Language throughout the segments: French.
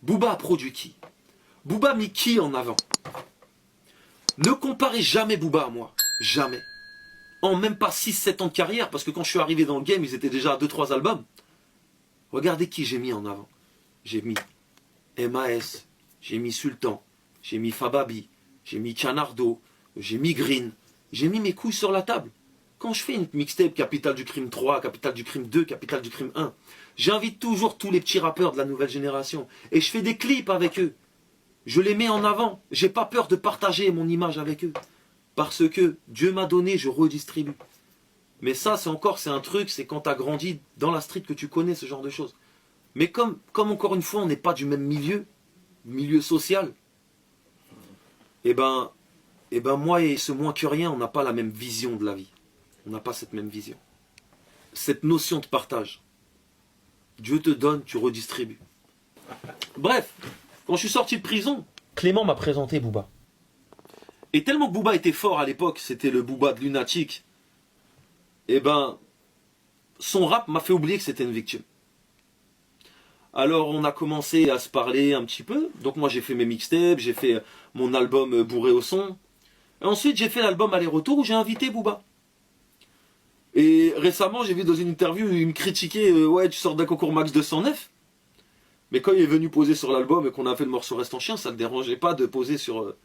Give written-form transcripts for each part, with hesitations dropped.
Booba a produit qui? Booba a mis qui en avant? Ne comparez jamais Booba à moi. Jamais. En même pas 6-7 ans de carrière, parce que quand je suis arrivé dans le game, ils étaient déjà à 2-3 albums. Regardez qui j'ai mis en avant. J'ai mis MAS, j'ai mis Sultan, j'ai mis Fababi, j'ai mis Canardo, j'ai mis Green. J'ai mis mes couilles sur la table. Quand je fais une mixtape Capital du Crime 3, Capital du Crime 2, Capital du Crime 1, j'invite toujours tous les petits rappeurs de la nouvelle génération. Et je fais des clips avec eux. Je les mets en avant. J'ai pas peur de partager mon image avec eux. Parce que Dieu m'a donné, je redistribue. Mais ça, c'est un truc, c'est quand tu as grandi dans la street que tu connais ce genre de choses. Mais comme encore une fois, on n'est pas du même milieu social, et ben moi et ce moins que rien, on n'a pas la même vision de la vie. On n'a pas cette même vision. Cette notion de partage. Dieu te donne, tu redistribues. Bref, quand je suis sorti de prison, Clément m'a présenté Booba. Et tellement que Booba était fort à l'époque, c'était le Booba de Lunatic, et ben, son rap m'a fait oublier que c'était une victime. Alors on a commencé à se parler un petit peu. Donc moi j'ai fait mes mixtapes, j'ai fait mon album Bourré au son. Et ensuite j'ai fait l'album Aller-Retour où j'ai invité Booba. Et récemment j'ai vu dans une interview, il me critiquait, ouais tu sors d'un concours Max 209. Mais quand il est venu poser sur l'album et qu'on a fait le morceau Reste en chien, ça ne le dérangeait pas de poser sur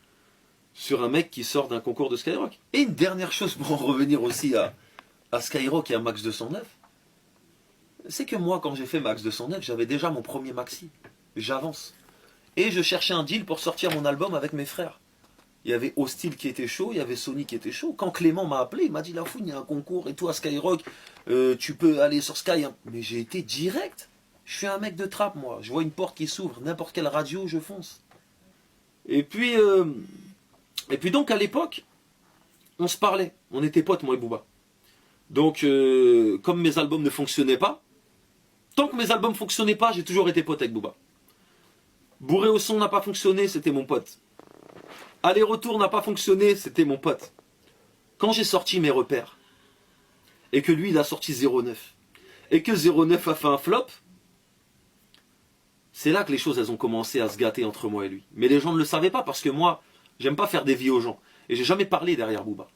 un mec qui sort d'un concours de Skyrock. Et une dernière chose pour en revenir aussi à Skyrock et à Max 209. C'est que moi, quand j'ai fait Max 209, j'avais déjà mon premier maxi. J'avance. Et je cherchais un deal pour sortir mon album avec mes frères. Il y avait Hostile qui était chaud, il y avait Sony qui était chaud. Quand Clément m'a appelé, il m'a dit, Lafouine, il y a un concours et tout à Skyrock, tu peux aller sur Sky. Mais j'ai été direct. Je suis un mec de trappe, moi. Je vois une porte qui s'ouvre, n'importe quelle radio, je fonce. Et puis donc, à l'époque, on se parlait. On était potes, moi et Booba. Donc, comme mes albums ne fonctionnaient pas, tant que mes albums ne fonctionnaient pas, j'ai toujours été pote avec Booba. Bourré au son n'a pas fonctionné, c'était mon pote. Aller-Retour n'a pas fonctionné, c'était mon pote. Quand j'ai sorti Mes Repères, et que lui il a sorti 09, et que 09 a fait un flop, c'est là que les choses elles ont commencé à se gâter entre moi et lui. Mais les gens ne le savaient pas parce que moi, j'aime pas faire des vies aux gens. Et j'ai jamais parlé derrière Booba.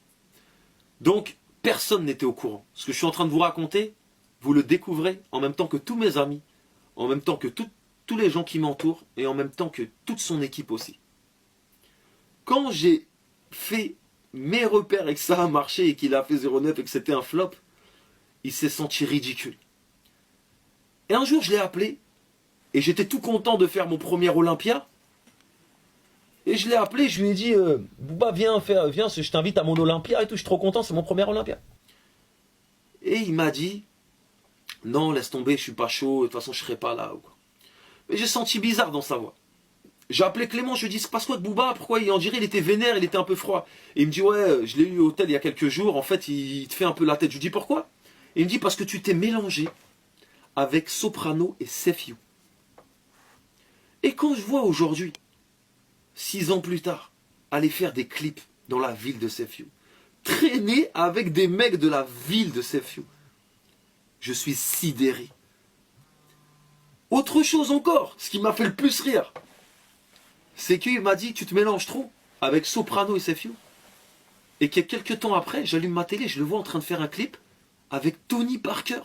Donc, personne n'était au courant. Ce que je suis en train de vous raconter, vous le découvrez en même temps que tous mes amis, en même temps que tous les gens qui m'entourent, et en même temps que toute son équipe aussi. Quand j'ai fait Mes Repères et que ça a marché et qu'il a fait 09 et que c'était un flop, il s'est senti ridicule. Et un jour, je l'ai appelé, et j'étais tout content de faire mon premier Olympia. Et je l'ai appelé, je lui ai dit, Booba, viens, je t'invite à mon Olympia et tout, je suis trop content, c'est mon premier Olympia. Et il m'a dit, non, laisse tomber, je suis pas chaud, de toute façon, je serai pas là. Ou quoi. Mais j'ai senti bizarre dans sa voix. J'ai appelé Clément, je lui ai dit, c'est passe quoi de Booba? Pourquoi on dirait il était vénère, il était un peu froid. Et il me dit, ouais, je l'ai eu au hôtel il y a quelques jours, en fait, il te fait un peu la tête. Je lui dis, pourquoi? Et il me dit, parce que tu t'es mélangé avec Soprano et Sefiu. Et quand je vois aujourd'hui, 6 ans plus tard, aller faire des clips dans la ville de Sefiu, traîner avec des mecs de la ville de Sefiu, je suis sidéré. Autre chose encore, ce qui m'a fait le plus rire, c'est qu'il m'a dit, tu te mélanges trop avec Soprano et Sefiu. Et que quelques temps après, j'allume ma télé, je le vois en train de faire un clip avec Tony Parker.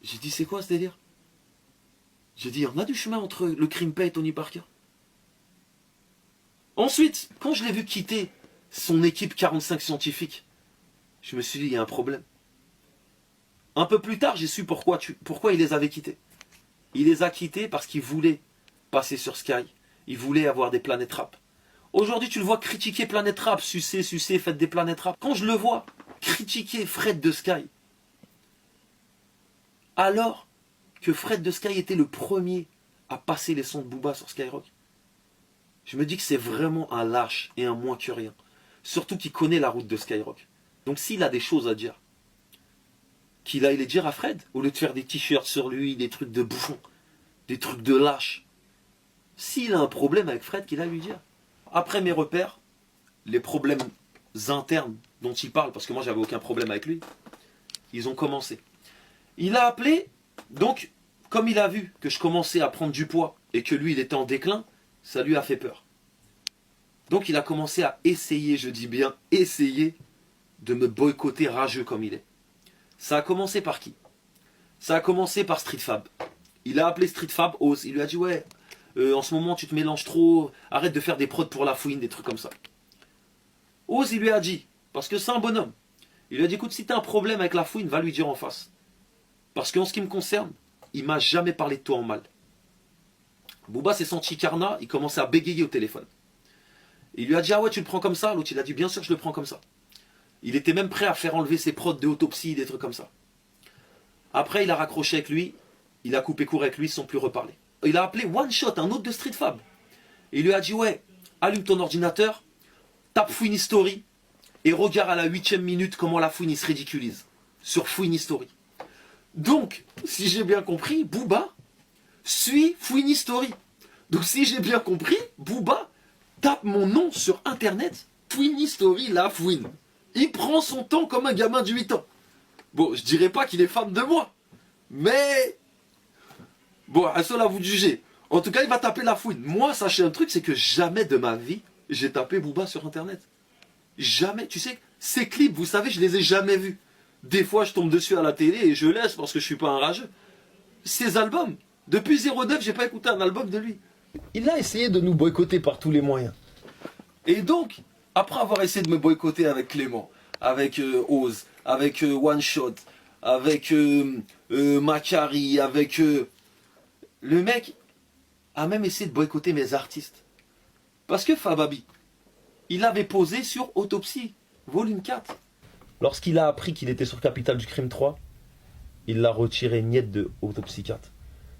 J'ai dit, c'est quoi ce délire? J'ai dit, on a du chemin entre le Crimpay et Tony Parker. Ensuite, quand je l'ai vu quitter son équipe 45 scientifiques, je me suis dit, il y a un problème. Un peu plus tard, j'ai su pourquoi il les avait quittés. Il les a quittés parce qu'il voulait passer sur Sky. Il voulait avoir des planètes rap. Aujourd'hui, tu le vois critiquer Planète Rap, sucer, faites des planètes rap. Quand je le vois critiquer Fred de Sky, alors que Fred de Sky était le premier à passer les sons de Booba sur Skyrock, je me dis que c'est vraiment un lâche et un moins que rien. Surtout qu'il connaît la route de Skyrock. Donc s'il a des choses à dire, qu'il aille les dire à Fred, au lieu de faire des t-shirts sur lui, des trucs de bouffon, des trucs de lâche. S'il a un problème avec Fred, qu'il aille lui dire. Après Mes Repères, les problèmes internes dont il parle, parce que moi j'avais aucun problème avec lui, ils ont commencé. Il a appelé, donc, comme il a vu que je commençais à prendre du poids et que lui, il était en déclin, ça lui a fait peur. Donc, il a commencé à essayer, je dis bien essayer, de me boycotter rageux comme il est. Ça a commencé par qui? Ça a commencé par StreetFab. Il a appelé StreetFab Oz. Il lui a dit, ouais, en ce moment, tu te mélanges trop, arrête de faire des prods pour la fouine, des trucs comme ça. Oz, il lui a dit, parce que c'est un bonhomme, il lui a dit, écoute, si t'as un problème avec la fouine, va lui dire en face. Parce qu'en ce qui me concerne, il m'a jamais parlé de toi en mal. Booba s'est senti carnat, il commençait à bégayer au téléphone. Il lui a dit, ah ouais, tu le prends comme ça? L'autre, il a dit, bien sûr, je le prends comme ça. Il était même prêt à faire enlever ses prods de autopsie, des trucs comme ça. Après, il a raccroché avec lui, il a coupé court avec lui sans plus reparler. Il a appelé One Shot, un autre de StreetFab. Il lui a dit, ouais, allume ton ordinateur, tape Fouine History, et regarde à la 8e minute comment la fouine se ridiculise. Sur Fouine History. Donc, si j'ai bien compris, Booba suit Fouine History. Donc si j'ai bien compris, Booba tape mon nom sur internet, Fouine History, la fouine. Il prend son temps comme un gamin de 8 ans. Bon, je dirais pas qu'il est fan de moi. Mais... bon, à cela vous de juger. En tout cas, il va taper la fouine. Moi, sachez un truc, c'est que jamais de ma vie, j'ai tapé Booba sur internet. Jamais. Tu sais, ces clips, vous savez, je les ai jamais vus. Des fois, je tombe dessus à la télé et je laisse parce que je suis pas un rageux. Ces albums, depuis 09, j'ai pas écouté un album de lui. Il a essayé de nous boycotter par tous les moyens. Et donc, après avoir essayé de me boycotter avec Clément, avec Oz, avec One Shot, avec Macari, avec... le mec a même essayé de boycotter mes artistes. Parce que Fababi, il avait posé sur Autopsie, volume 4. Lorsqu'il a appris qu'il était sur Capital du Crime 3, il l'a retiré net de Autopsie 4.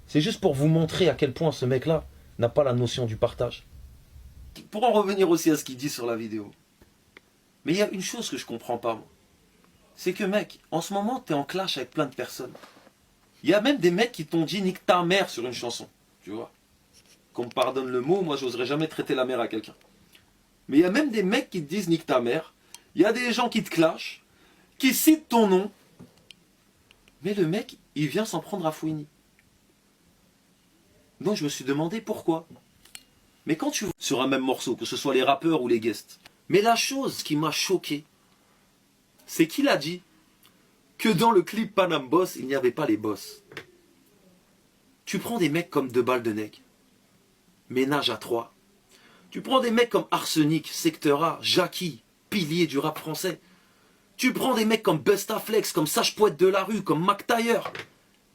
C'est juste pour vous montrer à quel point ce mec-là n'a pas la notion du partage. Pour en revenir aussi à ce qu'il dit sur la vidéo. Mais il y a une chose que je comprends pas, moi. C'est que, mec, en ce moment, t'es en clash avec plein de personnes. Il y a même des mecs qui t'ont dit nique ta mère sur une chanson. Tu vois. Qu'on me pardonne le mot, moi, j'oserais jamais traiter la mère à quelqu'un. Mais il y a même des mecs qui te disent nique ta mère. Il y a des gens qui te clashent, qui citent ton nom. Mais le mec, il vient s'en prendre à Fouini. Donc je me suis demandé pourquoi. Mais quand tu vois sur un même morceau, que ce soit les rappeurs ou les guests, mais la chose qui m'a choqué, c'est qu'il a dit que dans le clip Panam Boss, il n'y avait pas les boss. Tu prends des mecs comme 2 balles de nec, Ménage à 3. Tu prends des mecs comme Arsenic, Secteur A, Jackie, pilier du rap français. Tu prends des mecs comme Bustaflex, comme Sage Poète de la rue, comme Mac Taylor.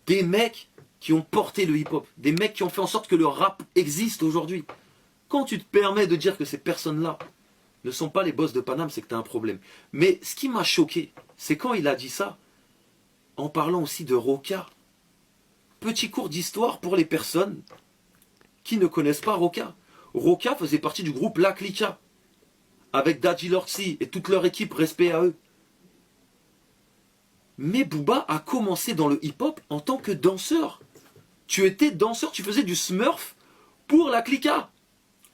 Des mecs qui ont porté le hip-hop. Des mecs qui ont fait en sorte que le rap existe aujourd'hui. Quand tu te permets de dire que ces personnes-là ne sont pas les boss de Paname, c'est que tu as un problème. Mais ce qui m'a choqué, c'est quand il a dit ça, en parlant aussi de Roca. Petit cours d'histoire pour les personnes qui ne connaissent pas Roca. Roca faisait partie du groupe La Clica, avec Daddy Lortzi et toute leur équipe, respect à eux. Mais Booba a commencé dans le hip-hop en tant que danseur. Tu étais danseur, tu faisais du smurf pour La Clica.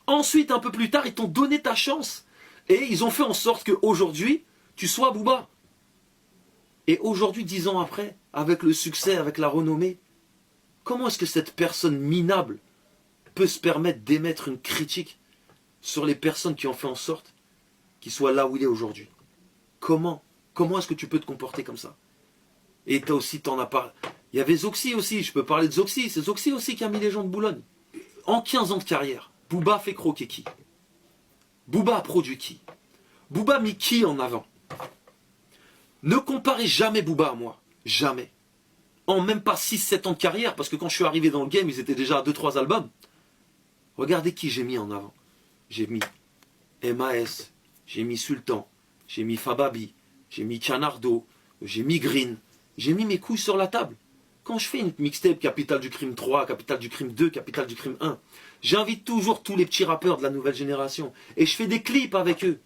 Ensuite, un peu plus tard, ils t'ont donné ta chance. Et ils ont fait en sorte qu'aujourd'hui, tu sois Booba. Et aujourd'hui, 10 ans après, avec le succès, avec la renommée, comment est-ce que cette personne minable peut se permettre d'émettre une critique sur les personnes qui ont fait en sorte qu'il soit là où il est aujourd'hui? Comment est-ce que tu peux te comporter comme ça? Et toi aussi, t'en as parlé. Il y avait Zoxy aussi, je peux parler de Zoxy. C'est Zoxy aussi qui a mis les gens de Boulogne. En 15 ans de carrière, Booba a fait croquer qui? Booba a produit qui? Booba a mis qui en avant? Ne comparez jamais Booba à moi. Jamais. En même pas 6-7 ans de carrière, parce que quand je suis arrivé dans le game, ils étaient déjà à 2-3 albums. Regardez qui j'ai mis en avant. J'ai mis MAS, j'ai mis Sultan, j'ai mis Fababi, j'ai mis Canardo, j'ai mis Green, j'ai mis mes couilles sur la table. Quand je fais une mixtape Capital du Crime 3, Capital du Crime 2, Capital du Crime 1, j'invite toujours tous les petits rappeurs de la nouvelle génération. Et je fais des clips avec eux.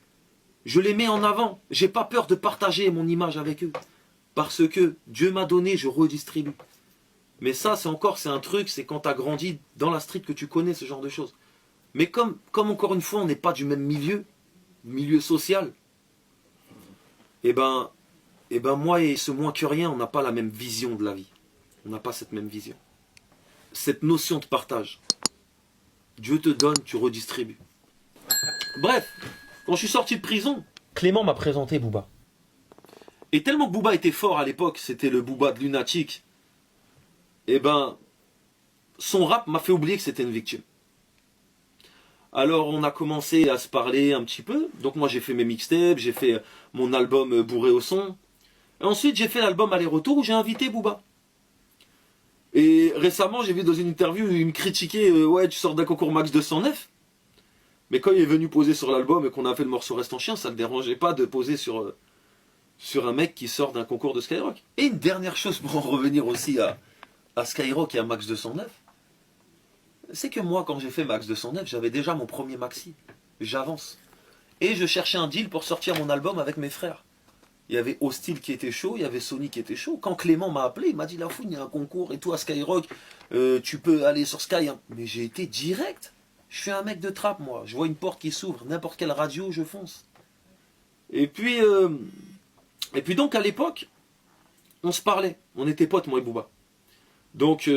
Je les mets en avant. J'ai pas peur de partager mon image avec eux. Parce que Dieu m'a donné, je redistribue. Mais ça, c'est un truc, c'est quand tu as grandi dans la street que tu connais ce genre de choses. Mais comme encore une fois, on n'est pas du même milieu social, et ben moi et ce moins que rien, on n'a pas la même vision de la vie. On n'a pas cette même vision. Cette notion de partage. Dieu te donne, tu redistribues. Bref, quand je suis sorti de prison, Clément m'a présenté Booba. Et tellement que Booba était fort à l'époque, c'était le Booba de Lunatic, et ben, son rap m'a fait oublier que c'était une victime. Alors on a commencé à se parler un petit peu. Donc moi j'ai fait mes mixtapes, j'ai fait mon album bourré au son. Et ensuite j'ai fait l'album Aller-Retour où j'ai invité Booba. Et récemment j'ai vu dans une interview où il me critiquait ouais tu sors d'un concours Max 209. Mais quand il est venu poser sur l'album et qu'on a fait le morceau Reste en chien, ça ne le dérangeait pas de poser sur un mec qui sort d'un concours de Skyrock. Et une dernière chose pour en revenir aussi à Skyrock et à Max 209. C'est que moi, quand j'ai fait Max 209, j'avais déjà mon premier maxi. J'avance. Et je cherchais un deal pour sortir mon album avec mes frères. Il y avait Hostile qui était chaud, il y avait Sony qui était chaud. Quand Clément m'a appelé, il m'a dit La Fouine, il y a un concours et tout à Skyrock, tu peux aller sur Sky. Hein. Mais j'ai été direct. Je suis un mec de trappe, moi. Je vois une porte qui s'ouvre, n'importe quelle radio, je fonce. Et puis donc à l'époque, on se parlait. On était potes, moi et Booba. Donc,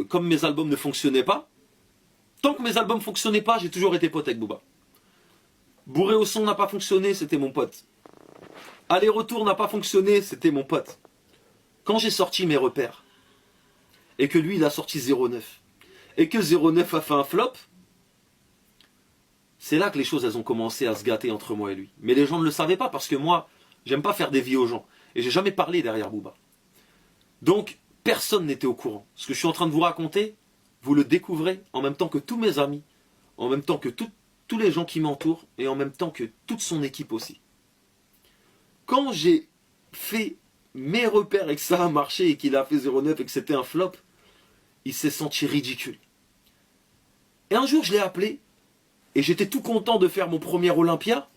comme mes albums ne fonctionnaient pas, tant que mes albums ne fonctionnaient pas, j'ai toujours été pote avec Booba. Bourré au son n'a pas fonctionné, c'était mon pote. Aller-retour n'a pas fonctionné, c'était mon pote. Quand j'ai sorti mes repères, et que lui il a sorti 09, et que 09 a fait un flop, c'est là que les choses elles ont commencé à se gâter entre moi et lui. Mais les gens ne le savaient pas parce que moi, j'aime pas faire des vies aux gens. Et j'ai jamais parlé derrière Booba. Donc, personne n'était au courant. Ce que je suis en train de vous raconter, vous le découvrez en même temps que tous mes amis, en même temps que tous les gens qui m'entourent, et en même temps que toute son équipe aussi. Quand j'ai fait mes repères et que ça a marché et qu'il a fait 09 et que c'était un flop, il s'est senti ridicule. Et un jour, je l'ai appelé, et j'étais tout content de faire mon premier Olympia.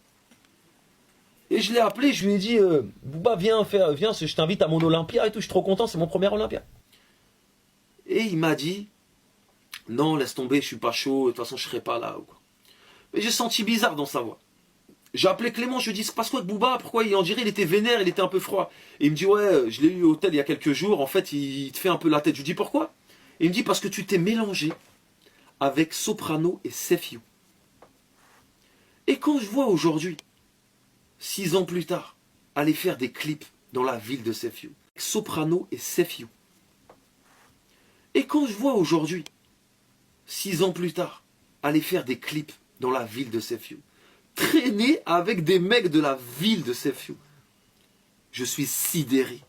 Et je l'ai appelé, je lui ai dit Booba, viens, je t'invite à mon Olympia et tout, je suis trop content, c'est mon premier Olympia. Et il m'a dit non, laisse tomber, je suis pas chaud, de toute façon je serai pas là. Mais j'ai senti bizarre dans sa voix. J'ai appelé Clément, je lui ai dit c'est pas quoi avec Booba, pourquoi on dirait il était vénère, il était un peu froid. Et il me dit ouais, je l'ai eu au hôtel il y a quelques jours, en fait il te fait un peu la tête. Je lui dis pourquoi? Et il me dit parce que tu t'es mélangé avec Soprano et Sefiu. Et quand je vois aujourd'hui, 6 ans plus tard, aller faire des clips dans la ville de Sefiu, Soprano et Sefiu. Et quand je vois aujourd'hui, 6 ans plus tard, aller faire des clips dans la ville de Sefiu, traîner avec des mecs de la ville de Sefiu, je suis sidéré.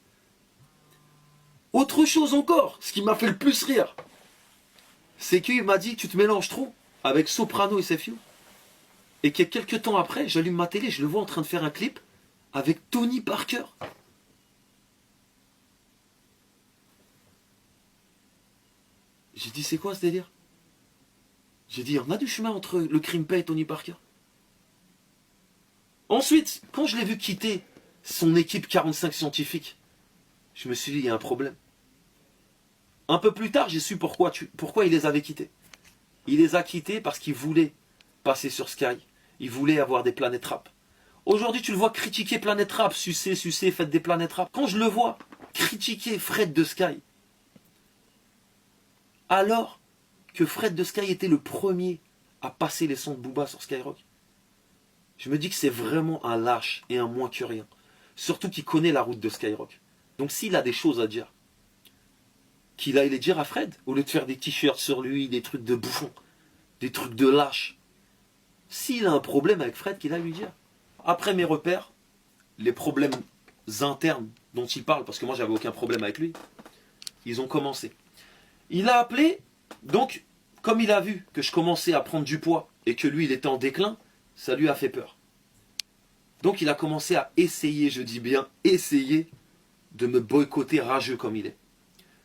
Autre chose encore, ce qui m'a fait le plus rire, c'est qu'il m'a dit tu te mélanges trop avec Soprano et Sefiu. Et que quelques temps après, j'allume ma télé, je le vois en train de faire un clip avec Tony Parker. J'ai dit, c'est quoi ce délire? J'ai dit, on a du chemin entre le Crimpay et Tony Parker. Ensuite, quand je l'ai vu quitter son équipe 45 scientifiques, je me suis dit, il y a un problème. Un peu plus tard, j'ai su pourquoi il les avait quittés. Il les a quittés parce qu'il voulait passer sur Sky. Il voulait avoir des planètes rap. Aujourd'hui, tu le vois critiquer Planète Rap, sucer, faites des planètes rap. Quand je le vois critiquer Fred de Sky, alors que Fred de Sky était le premier à passer les sons de Booba sur Skyrock, je me dis que c'est vraiment un lâche et un moins que rien. Surtout qu'il connaît la route de Skyrock. Donc s'il a des choses à dire, qu'il aille les dire à Fred, au lieu de faire des t-shirts sur lui, des trucs de bouffon, des trucs de lâche. S'il a un problème avec Fred, qu'il aille lui dire. Après mes repères, les problèmes internes dont il parle, parce que moi j'avais aucun problème avec lui, ils ont commencé. Il a appelé, donc comme il a vu que je commençais à prendre du poids et que lui il était en déclin, ça lui a fait peur. Donc il a commencé à essayer, je dis bien essayer, de me boycotter rageux comme il est.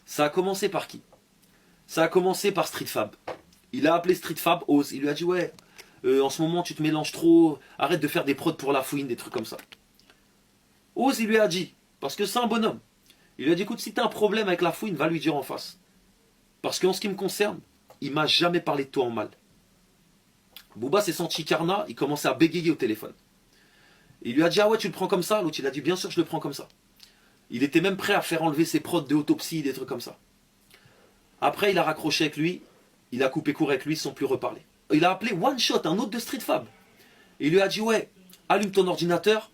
Ça a commencé par qui? Ça a commencé par Street Fab. Il a appelé Street Fab Oz, il lui a dit ouais, en ce moment tu te mélanges trop, arrête de faire des prods pour la fouine, des trucs comme ça. Oz il lui a dit, parce que c'est un bonhomme, il lui a dit écoute, si t'as un problème avec la fouine, va lui dire en face. Parce qu'en ce qui me concerne, il m'a jamais parlé de toi en mal. Booba s'est senti carnat, il commençait à bégayer au téléphone. Il lui a dit ah ouais tu le prends comme ça, l'autre il a dit bien sûr je le prends comme ça. Il était même prêt à faire enlever ses prods de autopsie, des trucs comme ça. Après, il a raccroché avec lui, il a coupé court avec lui sans plus reparler. Il a appelé One Shot, un autre de Street Fab. Et il lui a dit, ouais, allume ton ordinateur,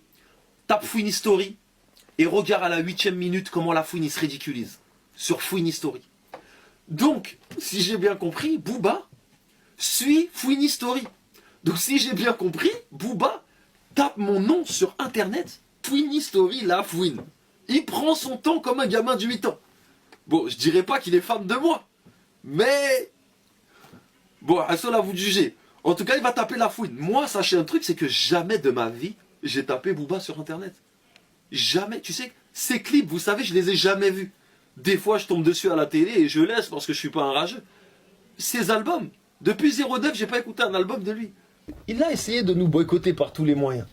tape Fouine History, et regarde à la 8e minute comment la Fouine se ridiculise. Sur Fouine History. Donc, si j'ai bien compris, Booba suit Fouine History. Donc si j'ai bien compris, Booba tape mon nom sur internet, Fouine History, la Fouine. Il prend son temps comme un gamin de 8 ans. Bon, je dirais pas qu'il est fan de moi, mais bon, à cela vous de juger. En tout cas, il va taper la Fouine. Moi, sachez un truc, c'est que jamais de ma vie, j'ai tapé Booba sur internet. Jamais, tu sais, ces clips, vous savez, je les ai jamais vus. Des fois, je tombe dessus à la télé et je laisse parce que je suis pas un rageux. Ces albums, depuis 09, j'ai pas écouté un album de lui. Il a essayé de nous boycotter par tous les moyens.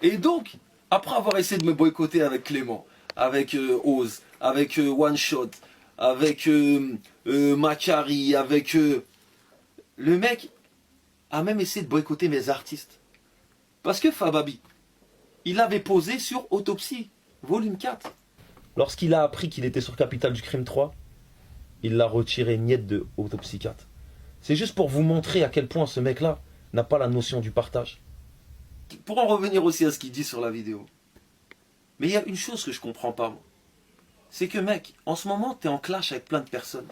Et donc, après avoir essayé de me boycotter avec Clément, avec Oz, avec One Shot, avec Macari, avec... le mec a même essayé de boycotter mes artistes. Parce que Fababi, il avait posé sur Autopsie, volume 4. Lorsqu'il a appris qu'il était sur Capital du Crime 3, il l'a retiré net de Autopsie 4. C'est juste pour vous montrer à quel point ce mec-là n'a pas la notion du partage. Pour en revenir aussi à ce qu'il dit sur la vidéo. Mais il y a une chose que je comprends pas, moi. C'est que mec, en ce moment, t'es en clash avec plein de personnes.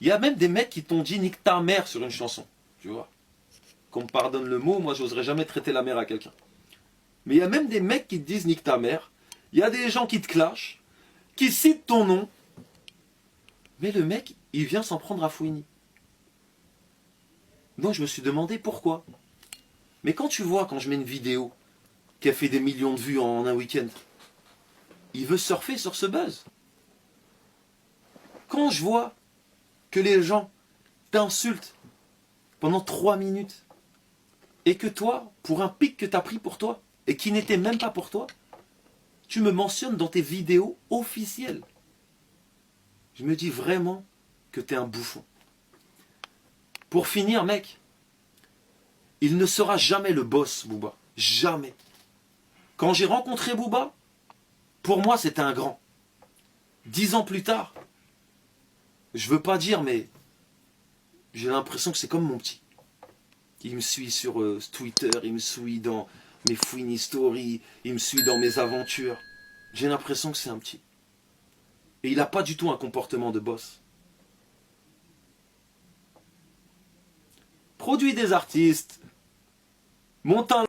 Il y a même des mecs qui t'ont dit nique ta mère sur une chanson. Tu vois. Qu'on me pardonne le mot, moi j'oserais jamais traiter la mère à quelqu'un. Mais il y a même des mecs qui te disent nique ta mère. Il y a des gens qui te clashent, qui citent ton nom. Mais le mec, il vient s'en prendre à Fouini. Donc je me suis demandé pourquoi. Mais quand tu vois, quand je mets une vidéo qui a fait des millions de vues en un week-end, il veut surfer sur ce buzz. Quand je vois que les gens t'insultent pendant 3 minutes et que toi, pour un pic que tu as pris pour toi et qui n'était même pas pour toi, tu me mentionnes dans tes vidéos officielles. Je me dis vraiment que tu es un bouffon. Pour finir, mec, il ne sera jamais le boss, Booba. Jamais. Quand j'ai rencontré Booba, pour moi, c'était un grand. 10 ans plus tard, je veux pas dire, mais j'ai l'impression que c'est comme mon petit. Il me suit sur Twitter, il me suit dans mes Fouine Story, il me suit dans mes aventures. J'ai l'impression que c'est un petit. Et il n'a pas du tout un comportement de boss. Produit des artistes, monte un